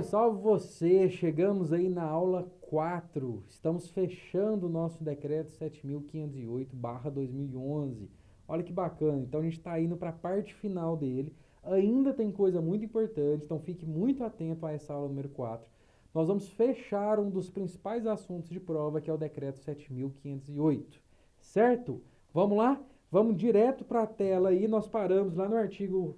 salve você! Chegamos aí na aula 4. Estamos fechando o nosso decreto 7.508/2011. Olha que bacana. Então a gente está indo para a parte final dele. Ainda tem coisa muito importante, então fique muito atento a essa aula número 4. Nós vamos fechar um dos principais assuntos de prova, que é o decreto 7.508. Certo? Vamos lá? Vamos direto para a tela aí. Nós paramos lá no artigo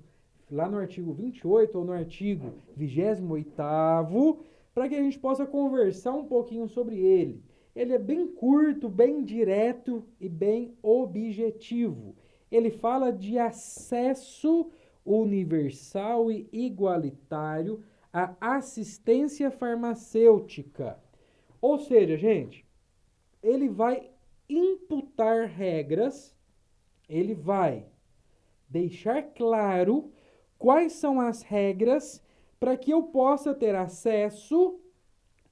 28 ou no artigo 28º, para que a gente possa conversar um pouquinho sobre ele. Ele é bem curto, bem direto e bem objetivo. Ele fala de acesso universal e igualitário à assistência farmacêutica. Ou seja, gente, ele vai imputar regras, ele vai deixar claro quais são as regras para que eu possa ter acesso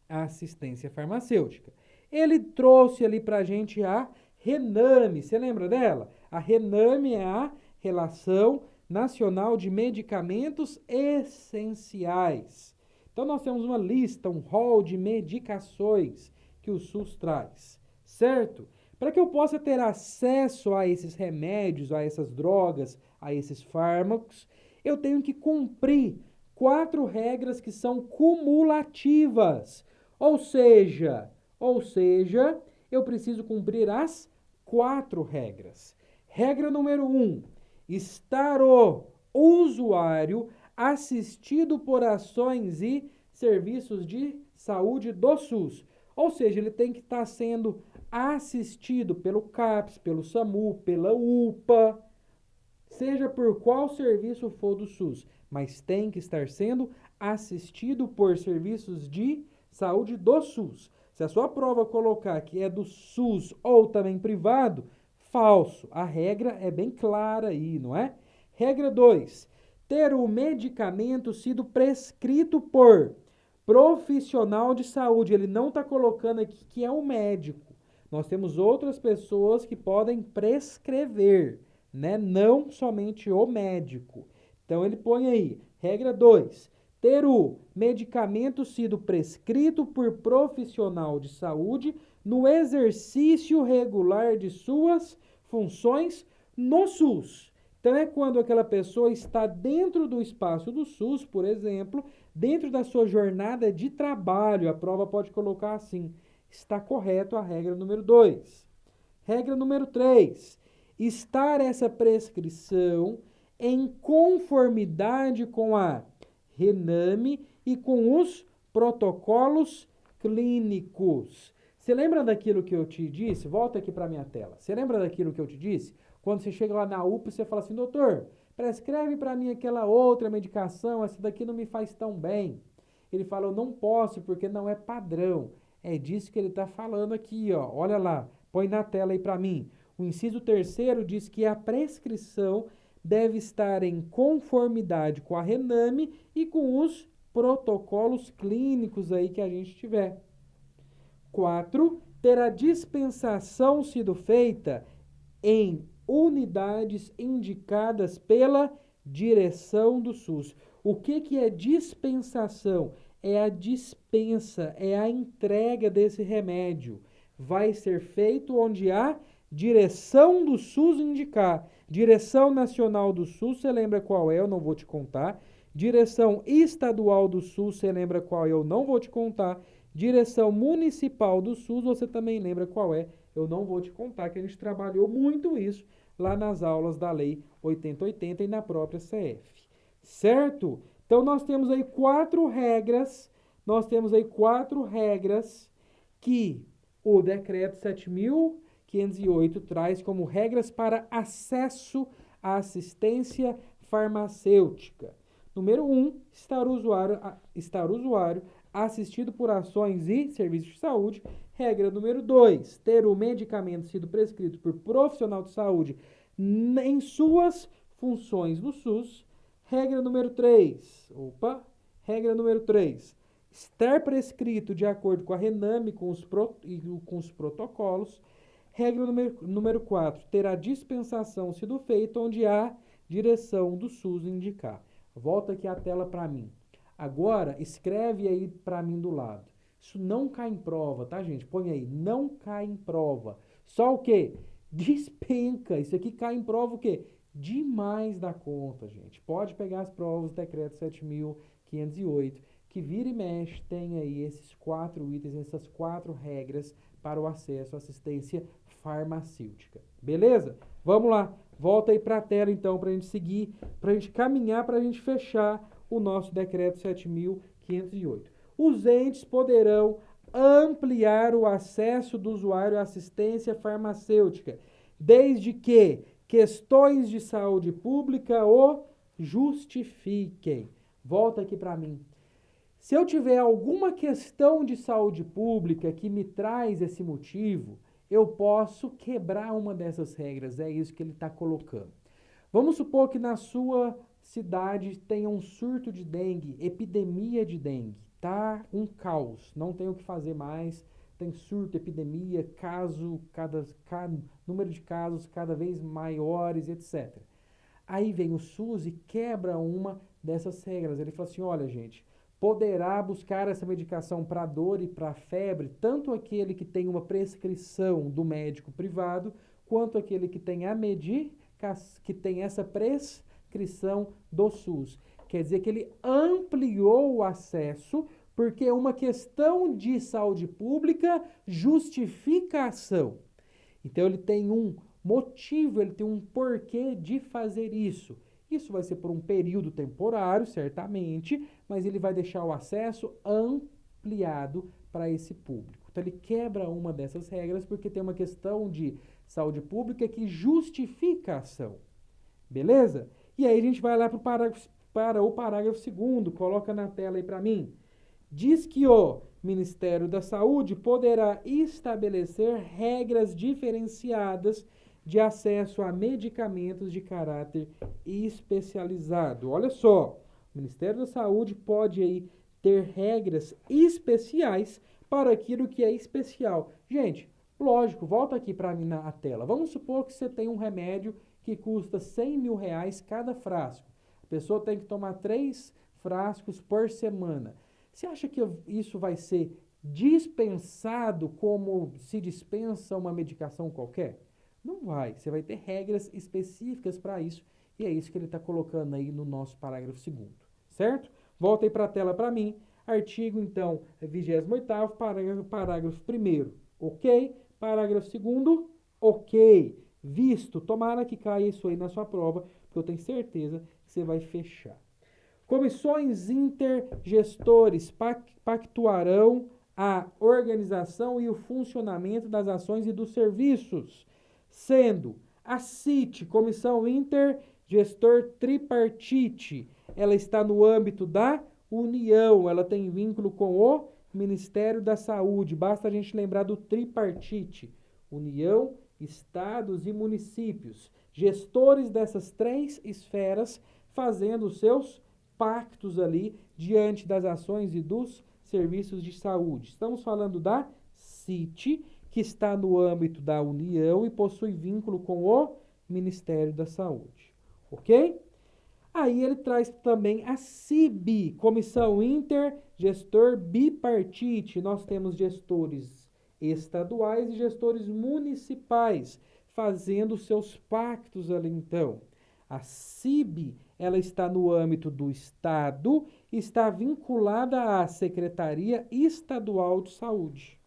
à assistência farmacêutica. Ele trouxe ali para a gente a RENAME. Você lembra dela? A RENAME é a Relação Nacional de Medicamentos Essenciais. Então, nós temos uma lista, um rol de medicações que o SUS traz, certo? Para que eu possa ter acesso a esses remédios, a essas drogas, a esses fármacos, eu tenho que cumprir 4 regras que são cumulativas. Ou seja, eu preciso cumprir as 4 regras. Regra número 1, estar o usuário assistido por ações e serviços de saúde do SUS. Ou seja, ele tem que estar sendo assistido pelo CAPS, pelo SAMU, pela UPA, seja por qual serviço for do SUS, mas tem que estar sendo assistido por serviços de saúde do SUS. Se a sua prova colocar que é do SUS ou também privado, falso. A regra é bem clara aí, não é? Regra 2. Ter o medicamento sido prescrito por profissional de saúde. Ele não está colocando aqui que é um médico. Nós temos outras pessoas que podem prescrever, né? Não somente o médico. Então ele põe aí, regra 2, ter o medicamento sido prescrito por profissional de saúde no exercício regular de suas funções no SUS. Então é quando aquela pessoa está dentro do espaço do SUS, por exemplo, dentro da sua jornada de trabalho, a prova pode colocar assim, está correto a regra número 2. Regra número 3, estar essa prescrição em conformidade com a RENAME e com os protocolos clínicos. Você lembra daquilo que eu te disse? Volta aqui para a minha tela. Você lembra daquilo que eu te disse? Quando você chega lá na UPA, você fala assim, doutor, prescreve para mim aquela outra medicação, essa daqui não me faz tão bem. Ele fala, eu não posso porque não é padrão. É disso que ele está falando aqui, ó. Olha lá, põe na tela aí para mim. O inciso 3º diz que a prescrição deve estar em conformidade com a RENAME e com os protocolos clínicos aí que a gente tiver. 4, ter a dispensação sido feita em unidades indicadas pela direção do SUS. O que é dispensação? É a dispensa, é a entrega desse remédio. Vai ser feito onde a direção do SUS indicar. Direção Nacional do SUS, você lembra qual é? Eu não vou te contar. Direção Estadual do SUS, você lembra qual é? Eu não vou te contar. Direção Municipal do SUS, você também lembra qual é? Eu não vou te contar, que a gente trabalhou muito isso lá nas aulas da Lei 8080 e na própria CF. Certo? Então, nós temos aí 4 regras, que o decreto 7.508 traz como regras para acesso à assistência farmacêutica. Número 1, estar o usuário assistido por ações e serviços de saúde. Regra número 2, ter o medicamento sido prescrito por profissional de saúde em suas funções no SUS. Regra número 3, estar prescrito de acordo com a RENAME com os protocolos. Regra número 4, ter a dispensação sido feita onde a direção do SUS indicar. Volta aqui a tela para mim. Agora, escreve aí para mim do lado. Isso não cai em prova, tá, gente? Põe aí, não cai em prova. Só o quê? Despenca. Isso aqui cai em prova o quê? Demais da conta, gente. Pode pegar as provas do decreto 7.508, que vira e mexe, tem aí esses 4 itens, essas 4 regras para o acesso à assistência farmacêutica. Beleza? Vamos lá. Volta aí para a tela, então, para a gente seguir, para a gente caminhar, para a gente fechar o nosso decreto 7.508. Os entes poderão ampliar o acesso do usuário à assistência farmacêutica, desde que questões de saúde pública o justifiquem. Volta aqui para mim. Se eu tiver alguma questão de saúde pública que me traz esse motivo, eu posso quebrar uma dessas regras. É isso que ele está colocando. Vamos supor que na sua cidade tenha um surto de dengue, epidemia de dengue. Tá um caos, não tem o que fazer mais. Tem surto, epidemia, número de casos cada vez maiores, etc. Aí vem o SUS e quebra uma dessas regras. Ele fala assim, olha, gente, poderá buscar essa medicação para dor e para febre, tanto aquele que tem uma prescrição do médico privado, quanto aquele que tem que tem essa prescrição do SUS. Quer dizer que ele ampliou o acesso, porque uma questão de saúde pública justifica a ação. Então ele tem um motivo, ele tem um porquê de fazer isso. Isso vai ser por um período temporário, certamente, mas ele vai deixar o acesso ampliado para esse público. Então ele quebra uma dessas regras porque tem uma questão de saúde pública que justifica a ação. Beleza? E aí a gente vai lá para o parágrafo 2º, coloca na tela aí para mim. Diz que o Ministério da Saúde poderá estabelecer regras diferenciadas de acesso a medicamentos de caráter especializado. Olha só, o Ministério da Saúde pode aí ter regras especiais para aquilo que é especial. Gente, lógico, volta aqui para mim na tela. Vamos supor que você tem um remédio que custa 100 mil reais cada frasco. A pessoa tem que tomar 3 frascos por semana. Você acha que isso vai ser dispensado como se dispensa uma medicação qualquer? Não vai. Você vai ter regras específicas para isso. E é isso que ele está colocando aí no nosso parágrafo 2º. Certo? Volta aí para a tela para mim. Artigo, então, 28º, parágrafo 1º. Ok? Parágrafo 2º. Ok. Visto. Tomara que caia isso aí na sua prova, porque eu tenho certeza que você vai fechar. Comissões intergestores pactuarão a organização e o funcionamento das ações e dos serviços, sendo a CIT, Comissão Intergestor Tripartite, ela está no âmbito da União, ela tem vínculo com o Ministério da Saúde. Basta a gente lembrar do tripartite: União, Estados e municípios. Gestores dessas 3 esferas fazendo os seus pactos ali diante das ações e dos serviços de saúde. Estamos falando da CIT, que está no âmbito da União e possui vínculo com o Ministério da Saúde. Ok? Aí ele traz também a CIB, Comissão Intergestor Bipartite. Nós temos gestores estaduais e gestores municipais fazendo seus pactos ali então. A CIB, ela está no âmbito do Estado e está vinculada à Secretaria Estadual de Saúde.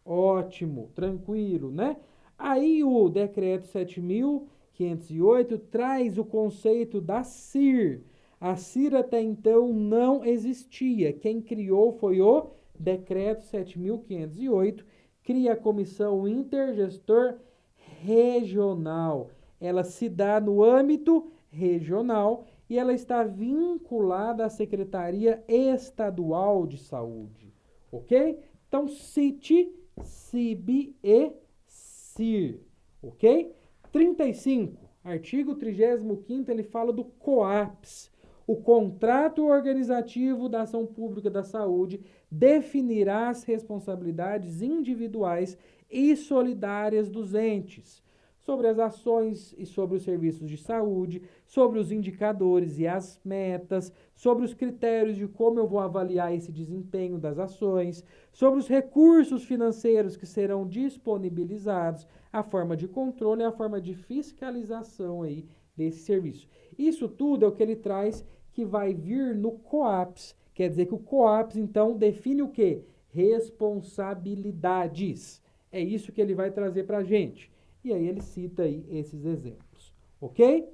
Ótimo, tranquilo, né? Aí o decreto 7.508 traz o conceito da CIR. A CIR até então não existia. Quem criou foi o decreto 7.508, cria a Comissão Intergestor Regional. Ela se dá no âmbito regional e ela está vinculada à Secretaria Estadual de Saúde. Ok? Então, CIT, CIB e CIR. Ok? 35. Artigo 35º, ele fala do COAPS. O contrato organizativo da ação pública da saúde definirá as responsabilidades individuais e solidárias dos entes. sobre as ações e sobre os serviços de saúde, sobre os indicadores e as metas, sobre os critérios de como eu vou avaliar esse desempenho das ações, sobre os recursos financeiros que serão disponibilizados, a forma de controle e a forma de fiscalização aí desse serviço. Isso tudo é o que ele traz que vai vir no COAPS. Quer dizer que o COAPS, então, define o quê? Responsabilidades. É isso que ele vai trazer para a gente. E aí ele cita aí esses exemplos, ok?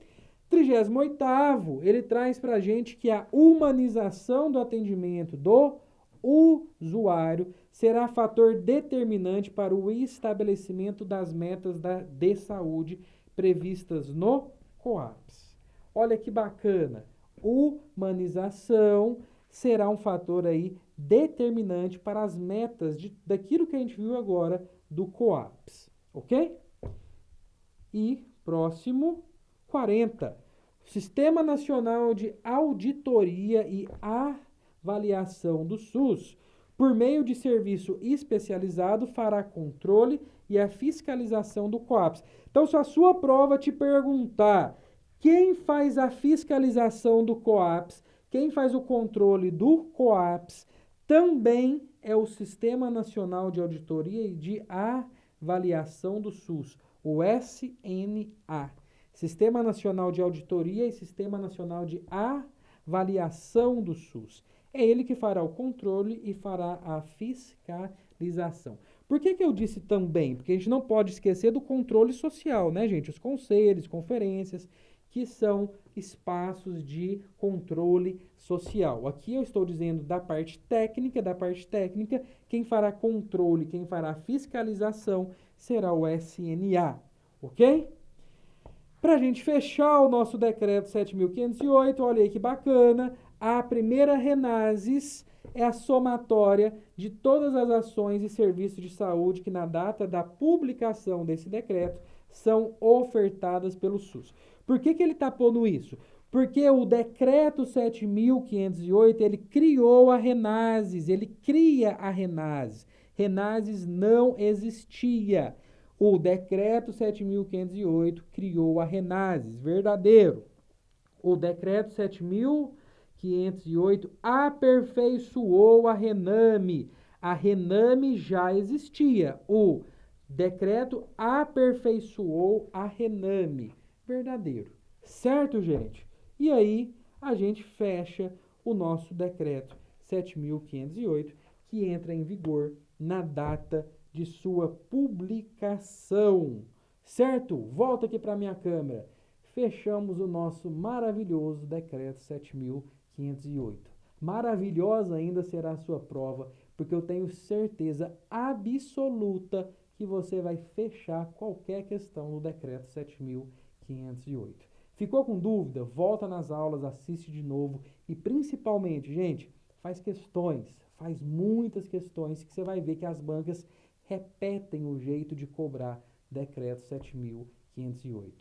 38º, ele traz para a gente que a humanização do atendimento do usuário será fator determinante para o estabelecimento das metas de saúde previstas no COAPS. Olha que bacana. Humanização será um fator aí determinante para as metas daquilo que a gente viu agora do COAPS, ok? E próximo, 40. Sistema Nacional de Auditoria e Avaliação do SUS, por meio de serviço especializado, fará controle e a fiscalização do COAPS. Então, se a sua prova te perguntar quem faz a fiscalização do COAPS, quem faz o controle do COAPS, também é o Sistema Nacional de Auditoria e de Avaliação do SUS, o SNA. Sistema Nacional de Auditoria e Sistema Nacional de Avaliação do SUS. É ele que fará o controle e fará a fiscalização. Por que eu disse também? Porque a gente não pode esquecer do controle social, né, gente? Os conselhos, conferências, que são espaços de controle social. Aqui eu estou dizendo da parte técnica, quem fará controle, quem fará fiscalização será o SNA, ok? Para a gente fechar o nosso decreto 7.508, olha aí que bacana, a primeira Renases é a somatória de todas as ações e serviços de saúde que na data da publicação desse decreto são ofertadas pelo SUS. Por que ele está pondo isso? Porque o decreto 7.508, ele criou a Renases, ele cria a Renases. Renases não existia. O decreto 7.508 criou a Renases, verdadeiro. O decreto 7.508 aperfeiçoou a Rename. A Rename já existia. O decreto aperfeiçoou a Rename. Verdadeiro. Certo, gente? E aí, a gente fecha o nosso decreto 7.508, que entra em vigor na data de sua publicação. Certo? Volta aqui para a minha câmera. Fechamos o nosso maravilhoso decreto 7.508. Maravilhosa ainda será a sua prova, porque eu tenho certeza absoluta que você vai fechar qualquer questão no decreto 7.508. Ficou com dúvida? Volta nas aulas, assiste de novo e principalmente, gente, faz questões, faz muitas questões que você vai ver que as bancas repetem o jeito de cobrar decreto 7.508.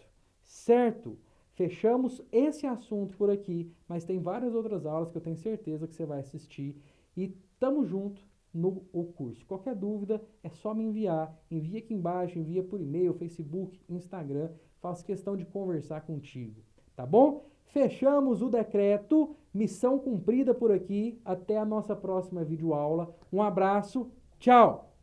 Certo? Fechamos esse assunto por aqui, mas tem várias outras aulas que eu tenho certeza que você vai assistir e tamo junto no curso. Qualquer dúvida é só me enviar. Envia aqui embaixo, envia por e-mail, Facebook, Instagram. Faço questão de conversar contigo, tá bom? Fechamos o decreto, missão cumprida por aqui. Até a nossa próxima videoaula. Um abraço, tchau!